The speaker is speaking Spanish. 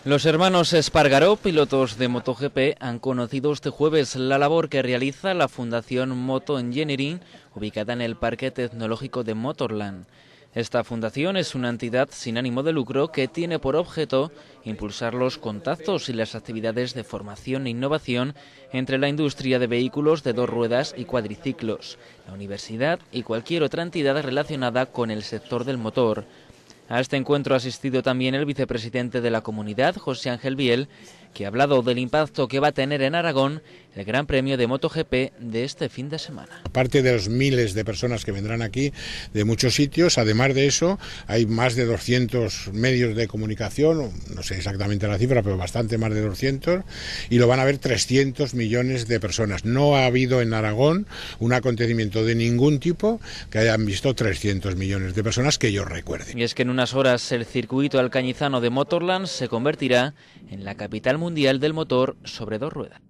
Los hermanos Espargaró, pilotos de MotoGP, han conocido este jueves la labor que realiza la Fundación Moto Engineering, ubicada en el Parque Tecnológico de Motorland. Esta fundación es una entidad sin ánimo de lucro que tiene por objeto impulsar los contactos y las actividades de formación e innovación entre la industria de vehículos de dos ruedas y cuadriciclos, la universidad y cualquier otra entidad relacionada con el sector del motor. A este encuentro ha asistido también el vicepresidente de la comunidad, José Ángel Biel, que ha hablado del impacto que va a tener en Aragón el Gran Premio de MotoGP de este fin de semana. Aparte de los miles de personas que vendrán aquí de muchos sitios, además de eso, hay más de 200 medios de comunicación, no sé exactamente la cifra, pero bastante más de 200, y lo van a ver 300 millones de personas. No ha habido en Aragón un acontecimiento de ningún tipo que hayan visto 300 millones de personas que yo recuerde. Y es que en unas horas el circuito alcañizano de Motorland se convertirá en la capital mundial del motor sobre dos ruedas.